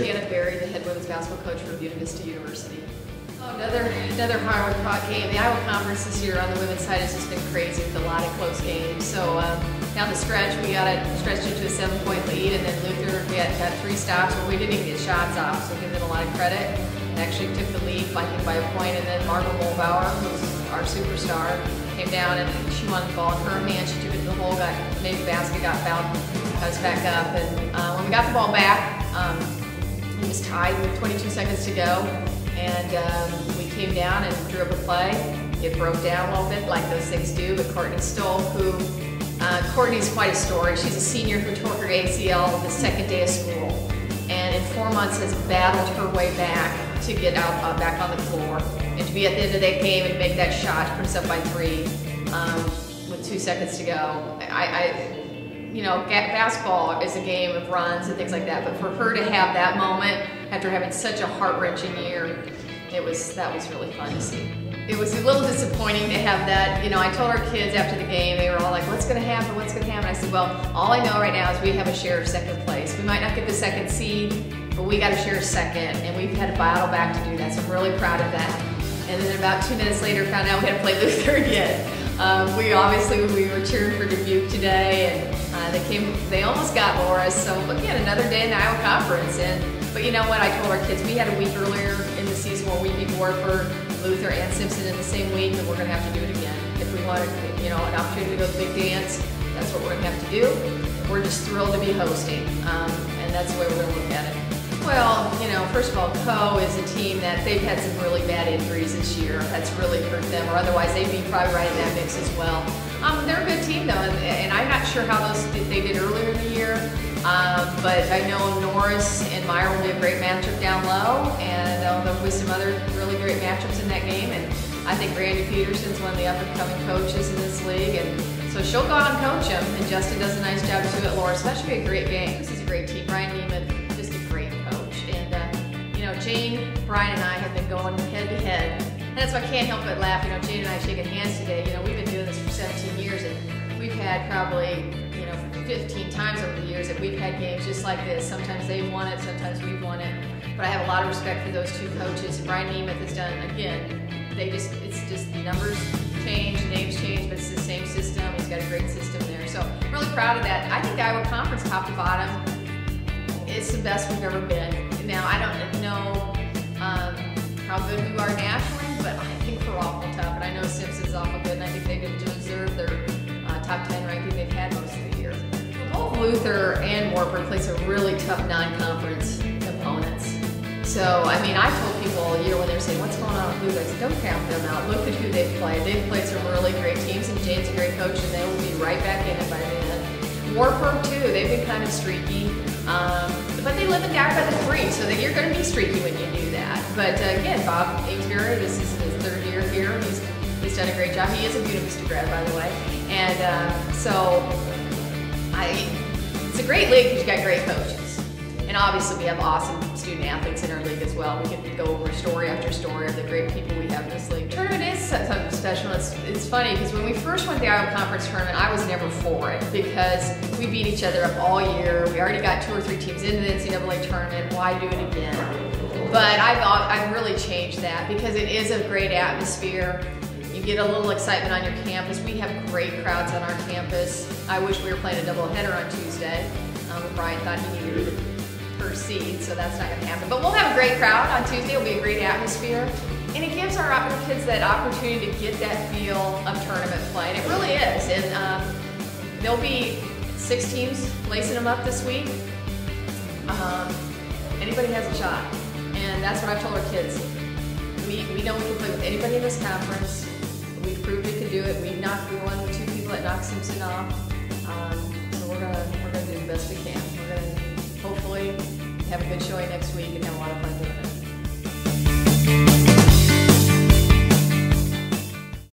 Berry, the head women's basketball coach for Buena Vista University. Oh, another hard-fought game. The Iowa Conference this year on the women's side has just been crazy with a lot of close games. So down the stretch, we got stretched into a 7-point lead, and then Luther got 3 stops, but we didn't even get shots off, so give them a lot of credit. Actually took the lead, flanking by a point, and then Margot Molbauer, who's our superstar, came down and she won the ball in her hand. She took it to the hole, made the basket, got fouled, got us back up, and when we got the ball back, it was tied with 22 seconds to go, and we came down and drew up a play. It broke down a little bit, like those things do, but Courtney Stoll, Courtney's quite a story. She's a senior who tore her ACL the second day of school, and in 4 months has battled her way back to get out back on the floor, and to be at the end of that game and make that shot to put us up by 3 with 2 seconds to go. You know, basketball is a game of runs and things like that, but for her to have that moment after having such a heart-wrenching year, that was really fun to see. It was a little disappointing to have that. You know, I told our kids after the game, they were all like, what's going to happen, what's going to happen? I said, well, all I know right now is we have a share of second place. We might not get the second seed, but we got to share second, and we've had to battle back to do that, so I'm really proud of that. And then about 2 minutes later, found out we had to play Luther again. We were cheering for Dubuque today, and they almost got Loris, so again, another day in the Iowa Conference. But you know what, I told our kids, we had a week earlier in the season where we beat Warford, Luther, and Simpson in the same week, and we're going to have to do it again. If we want, you know, an opportunity to go to the big dance, that's what we're going to have to do. We're just thrilled to be hosting, and that's the way we're going to look at it. Well, you know, first of all, Co is a team that they've had some really bad injuries this year. That's really hurt them, or otherwise they'd be probably right in that mix as well. They're a good team though, and I'm not sure how they did earlier in the year, but I know Norris and Meyer will be a great matchup down low, and there'll be some other really great matchups in that game. And I think Randy Peterson's one of the up-and-coming coaches in this league, and so she'll go out and coach him, and Justin does a nice job too at Loris. So that should be a great game. This is a great team. Brian Neiman, just a great coach. And you know, Jane, Brian, and I have been going head to head, and that's why I can't help but laugh. You know, Jane and I shaking hands today. You know, we've been doing this for 17 years, and we've had probably 15 times over the years that we've had games just like this. Sometimes they've won it, sometimes we've won it. But I have a lot of respect for those 2 coaches. Brian Nemeth has done, again, it's just the numbers change, the names change, but it's the same system. He's got a great system there. So I'm really proud of that. I think the Iowa Conference, top to bottom, it's the best we've ever been. Now, I don't know how good we are nationally, but I think we're awful tough. And I know Simpson's awful good, and I think they deserve their top 10 ranking they've had most of the year. Both Luther and Warford play some really tough non-conference opponents. So, I mean, I told people all year when they were saying, what's going on with Luther? I said, don't count them out. Look at who they've played. They've played some really great teams, and Jane's a great coach, and they will be right back in it by the end. Warford, too, they've been kind of streaky. But they live and die by the 3, so that you're going to be streaky when you do that. But again, Bob Ainsbury, this is his 3rd year here. He's done a great job. He is a Buena Vista grad, by the way. And it's a great league because you got great coaches. And obviously we have awesome student athletes in our league as well. We can go over story after story of the great people we have in this league. Tournament is something special. It's funny because when we first went to the Iowa Conference tournament, I was never for it because we beat each other up all year. We already got 2 or 3 teams into the NCAA tournament. Why do it again? But I've really changed that because it is a great atmosphere. You get a little excitement on your campus. We have great crowds on our campus. I wish we were playing a doubleheader on Tuesday. Brian thought he needed it per seed, so that's not going to happen. But we'll have a great crowd on Tuesday. It'll be a great atmosphere. And it gives our kids that opportunity to get that feel of tournament play. And it really is. And there'll be 6 teams lacing them up this week. Anybody has a shot. And that's what I've told our kids. We know we can play with anybody in this conference. We've proved we can do it. We're one of the 2 people that knocked Simpson off. So we're gonna do the best we can. We're gonna hopefully have a good showing next week and have a lot of fun doing it.